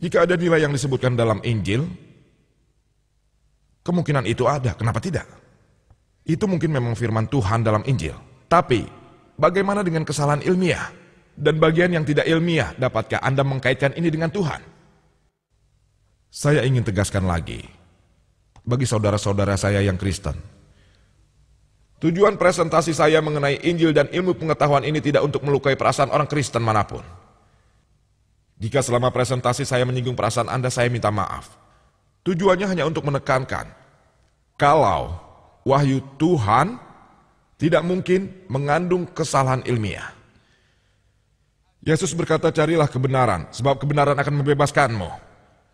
Jika ada nilai yang disebutkan dalam Injil, kemungkinan itu ada, kenapa tidak? Itu mungkin memang firman Tuhan dalam Injil. Tapi, bagaimana dengan kesalahan ilmiah? Dan bagian yang tidak ilmiah, dapatkah Anda mengkaitkan ini dengan Tuhan? Saya ingin tegaskan lagi, bagi saudara-saudara saya yang Kristen, tujuan presentasi saya mengenai Injil dan ilmu pengetahuan ini tidak untuk melukai perasaan orang Kristen manapun. Jika selama presentasi saya menyinggung perasaan Anda, saya minta maaf. Tujuannya hanya untuk menekankan, kalau wahyu Tuhan tidak mungkin mengandung kesalahan ilmiah. Yesus berkata, carilah kebenaran, sebab kebenaran akan membebaskanmu.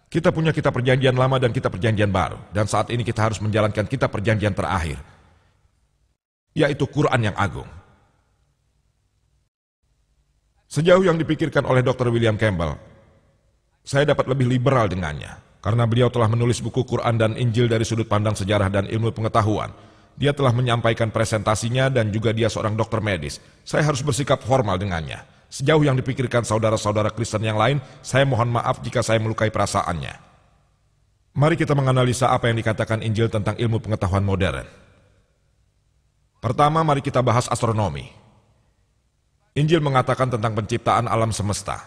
Kita punya kitab perjanjian lama dan kitab perjanjian baru, dan saat ini kita harus menjalankan kitab perjanjian terakhir, yaitu Quran yang agung. Sejauh yang dipikirkan oleh Dr. William Campbell, saya dapat lebih liberal dengannya, karena beliau telah menulis buku Quran dan Injil dari sudut pandang sejarah dan ilmu pengetahuan. Dia telah menyampaikan presentasinya dan juga dia seorang dokter medis. Saya harus bersikap formal dengannya. Sejauh yang dipikirkan saudara-saudara Kristen yang lain, saya mohon maaf jika saya melukai perasaannya. Mari kita menganalisa apa yang dikatakan Injil tentang ilmu pengetahuan modern. Pertama, mari kita bahas astronomi. Injil mengatakan tentang penciptaan alam semesta.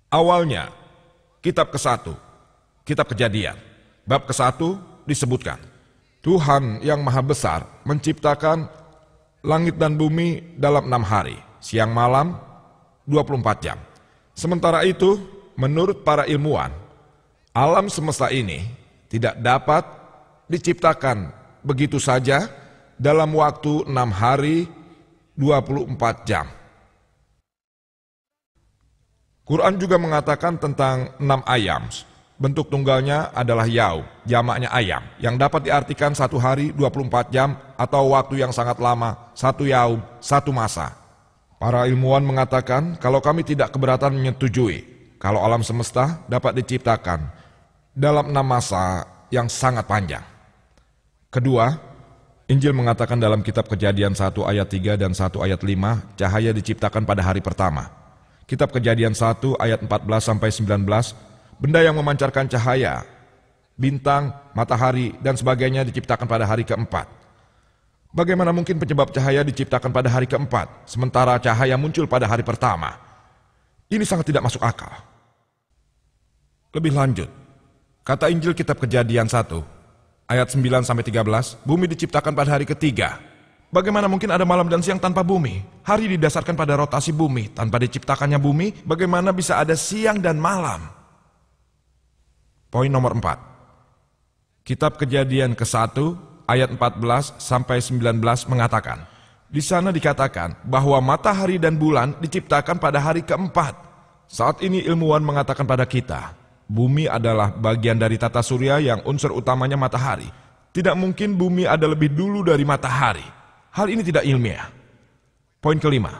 Awalnya, kitab ke-1, kitab Kejadian, bab ke-1 disebutkan, Tuhan yang Maha Besar menciptakan langit dan bumi dalam 6 hari, siang malam 24 jam. Sementara itu, menurut para ilmuwan, alam semesta ini tidak dapat diciptakan begitu saja dalam waktu 6 hari 24 jam. Quran juga mengatakan tentang 6 ayam. Bentuk tunggalnya adalah yaum, jamaknya ayam, yang dapat diartikan 1 hari 24 jam atau waktu yang sangat lama, 1 yaum, 1 masa. Para ilmuwan mengatakan kalau kami tidak keberatan menyetujui kalau alam semesta dapat diciptakan dalam 6 masa yang sangat panjang. Kedua, Injil mengatakan dalam kitab Kejadian 1 ayat 3 dan 1 ayat 5, cahaya diciptakan pada hari pertama. Kitab Kejadian 1 ayat 14-19, benda yang memancarkan cahaya, bintang, matahari, dan sebagainya diciptakan pada hari keempat. Bagaimana mungkin penyebab cahaya diciptakan pada hari keempat, sementara cahaya muncul pada hari pertama? Ini sangat tidak masuk akal. Lebih lanjut, kata Injil kitab Kejadian 1, ayat 9-13, bumi diciptakan pada hari ketiga. Bagaimana mungkin ada malam dan siang tanpa bumi? Hari didasarkan pada rotasi bumi. Tanpa diciptakannya bumi, bagaimana bisa ada siang dan malam? Poin nomor 4. Kitab Kejadian ke-1, ayat 14-19 mengatakan, di sana dikatakan bahwa matahari dan bulan diciptakan pada hari keempat. Saat ini ilmuwan mengatakan pada kita, bumi adalah bagian dari tata surya yang unsur utamanya matahari. Tidak mungkin bumi ada lebih dulu dari matahari. Hal ini tidak ilmiah. Poin kelima.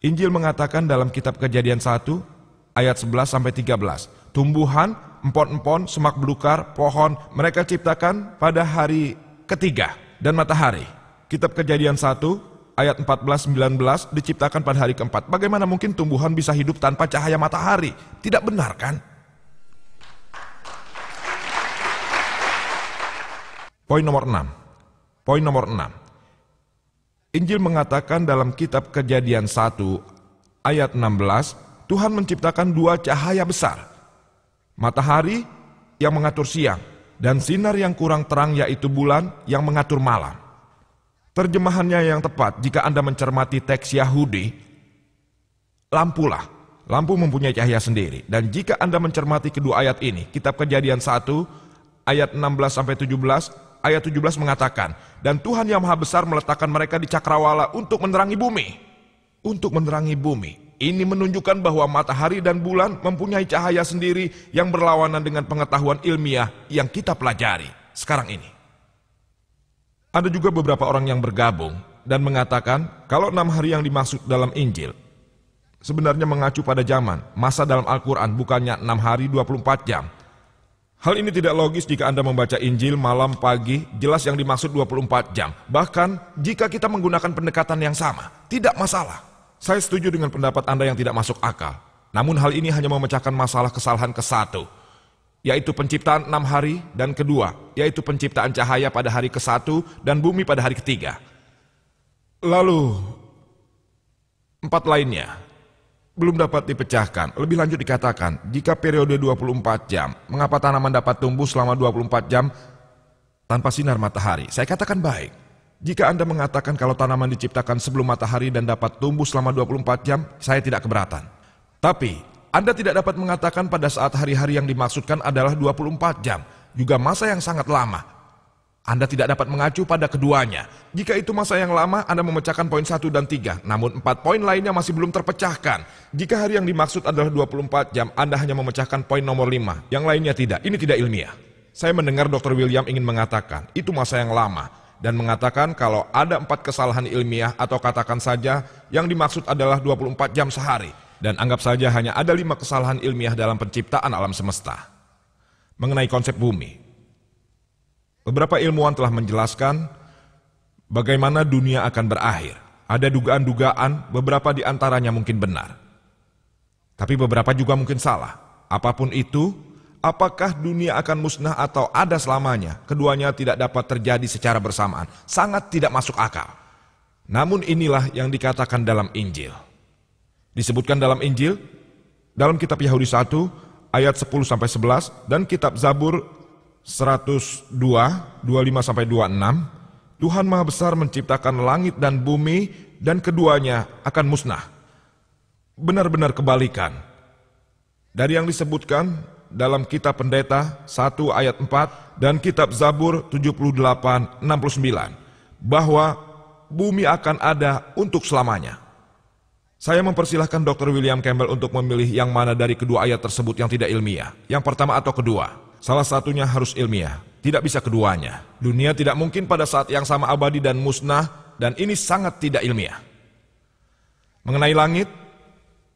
Injil mengatakan dalam kitab Kejadian 1, ayat 11-13, tumbuhan, empon-empon, semak belukar, pohon, mereka ciptakan pada hari ketiga, dan matahari. Kitab Kejadian 1, ayat 14-19 diciptakan pada hari keempat. Bagaimana mungkin tumbuhan bisa hidup tanpa cahaya matahari? Tidak benar kan? Poin nomor 6. Injil mengatakan dalam kitab Kejadian 1 ayat 16, Tuhan menciptakan 2 cahaya besar. Matahari yang mengatur siang dan sinar yang kurang terang yaitu bulan yang mengatur malam. Terjemahannya yang tepat jika Anda mencermati teks Yahudi, lampulah. Lampu mempunyai cahaya sendiri. Dan jika Anda mencermati kedua ayat ini, kitab Kejadian 1 ayat 16-17, ayat 17 mengatakan, dan Tuhan yang Maha Besar meletakkan mereka di cakrawala untuk menerangi bumi. Untuk menerangi bumi. Ini menunjukkan bahwa matahari dan bulan mempunyai cahaya sendiri yang berlawanan dengan pengetahuan ilmiah yang kita pelajari sekarang ini. Ada juga beberapa orang yang bergabung dan mengatakan kalau 6 hari yang dimaksud dalam Injil sebenarnya mengacu pada zaman, masa dalam Al-Quran, bukannya 6 hari 24 jam. Hal ini tidak logis jika Anda membaca Injil malam, pagi, jelas yang dimaksud 24 jam. Bahkan jika kita menggunakan pendekatan yang sama, tidak masalah. Saya setuju dengan pendapat Anda yang tidak masuk akal. Namun hal ini hanya memecahkan masalah kesalahan ke-1, yaitu penciptaan 6 hari, dan kedua, yaitu penciptaan cahaya pada hari ke-1 dan bumi pada hari ke-3. Lalu, 4 lainnya belum dapat dipecahkan. Lebih lanjut dikatakan, jika periode 24 jam, mengapa tanaman dapat tumbuh selama 24 jam tanpa sinar matahari? Saya katakan baik. Jika Anda mengatakan kalau tanaman diciptakan sebelum matahari dan dapat tumbuh selama 24 jam, saya tidak keberatan. Tapi, Anda tidak dapat mengatakan pada saat hari-hari yang dimaksudkan adalah 24 jam, juga masa yang sangat lama. Anda tidak dapat mengacu pada keduanya. Jika itu masa yang lama, Anda memecahkan poin 1 dan 3, namun 4 poin lainnya masih belum terpecahkan. Jika hari yang dimaksud adalah 24 jam, Anda hanya memecahkan poin nomor 5, yang lainnya tidak. Ini tidak ilmiah. Saya mendengar Dr. William ingin mengatakan, itu masa yang lama, dan mengatakan kalau ada 4 kesalahan ilmiah atau katakan saja yang dimaksud adalah 24 jam sehari. Dan anggap saja hanya ada 5 kesalahan ilmiah dalam penciptaan alam semesta. Mengenai konsep bumi, beberapa ilmuwan telah menjelaskan bagaimana dunia akan berakhir. Ada dugaan-dugaan, beberapa di antaranya mungkin benar. Tapi beberapa juga mungkin salah. Apapun itu, apakah dunia akan musnah atau ada selamanya, keduanya tidak dapat terjadi secara bersamaan. Sangat tidak masuk akal. Namun inilah yang dikatakan dalam Injil. Disebutkan dalam Injil, dalam kitab Yahudi 1, ayat 10-11, dan kitab Zabur 102, 25-26, Tuhan Maha Besar menciptakan langit dan bumi, dan keduanya akan musnah. Benar-benar kebalikan dari yang disebutkan dalam kitab Pendeta 1 ayat 4 dan kitab Zabur 78, 69, bahwa bumi akan ada untuk selamanya. Saya mempersilahkan Dr. William Campbell untuk memilih yang mana dari kedua ayat tersebut yang tidak ilmiah. Yang pertama atau kedua. Salah satunya harus ilmiah. Tidak bisa keduanya. Dunia tidak mungkin pada saat yang sama abadi dan musnah, dan ini sangat tidak ilmiah. Mengenai langit,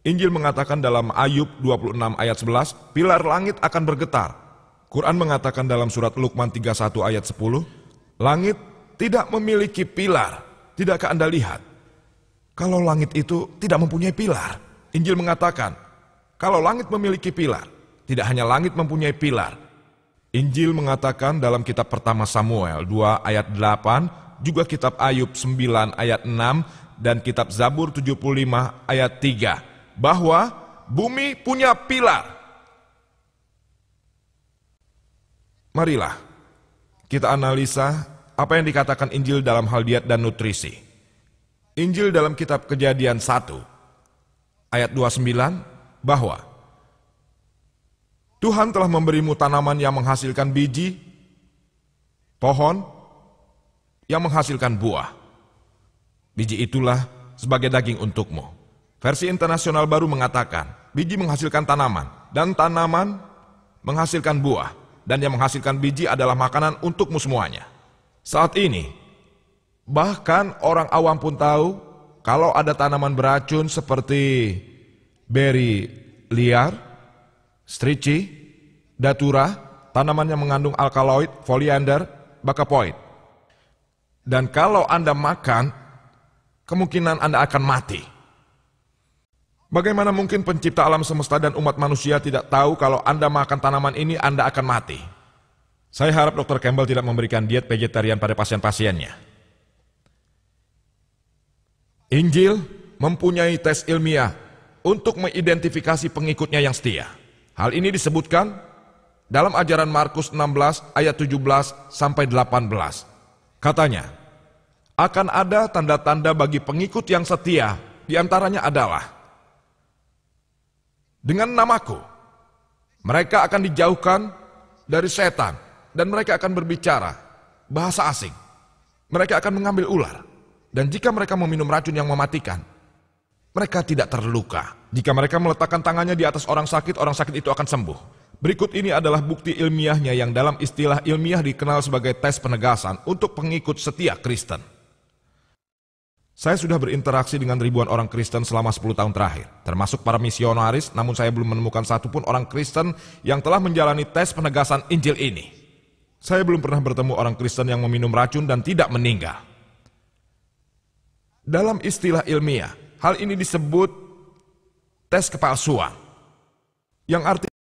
Injil mengatakan dalam Ayub 26 ayat 11, pilar langit akan bergetar. Quran mengatakan dalam surat Luqman 31 ayat 10, langit tidak memiliki pilar. Tidakkah Anda lihat? Kalau langit itu tidak mempunyai pilar. Injil mengatakan, kalau langit memiliki pilar, tidak hanya langit mempunyai pilar. Injil mengatakan dalam kitab pertama Samuel 2 ayat 8, juga kitab Ayub 9 ayat 6, dan kitab Zabur 75 ayat 3, bahwa bumi punya pilar. Marilah kita analisa apa yang dikatakan Injil dalam hal diet dan nutrisi. Injil dalam kitab Kejadian 1 ayat 29 bahwa Tuhan telah memberimu tanaman yang menghasilkan biji, pohon yang menghasilkan buah. Biji itulah sebagai daging untukmu. Versi internasional baru mengatakan, biji menghasilkan tanaman, dan tanaman menghasilkan buah, dan yang menghasilkan biji adalah makanan untukmu semuanya. Saat ini, bahkan orang awam pun tahu kalau ada tanaman beracun seperti beri liar, strici, datura, tanaman yang mengandung alkaloid, foliander, bakapoid. Dan kalau Anda makan, kemungkinan Anda akan mati. Bagaimana mungkin pencipta alam semesta dan umat manusia tidak tahu kalau Anda makan tanaman ini Anda akan mati? Saya harap Dr. Campbell tidak memberikan diet vegetarian pada pasien-pasiennya. Injil mempunyai tes ilmiah untuk mengidentifikasi pengikutnya yang setia. Hal ini disebutkan dalam ajaran Markus 16 ayat 17-18. Katanya, akan ada tanda-tanda bagi pengikut yang setia, diantaranya adalah dengan namaku, mereka akan dijauhkan dari setan dan mereka akan berbicara bahasa asing. Mereka akan mengambil ular. Dan jika mereka meminum racun yang mematikan, mereka tidak terluka. Jika mereka meletakkan tangannya di atas orang sakit itu akan sembuh. Berikut ini adalah bukti ilmiahnya yang dalam istilah ilmiah dikenal sebagai tes penegasan untuk pengikut setia Kristen. Saya sudah berinteraksi dengan ribuan orang Kristen selama 10 tahun terakhir, termasuk para misionaris, namun saya belum menemukan satupun orang Kristen yang telah menjalani tes penegasan Injil ini. Saya belum pernah bertemu orang Kristen yang meminum racun dan tidak meninggal. Dalam istilah ilmiah, hal ini disebut tes kepalsuan. yang artinya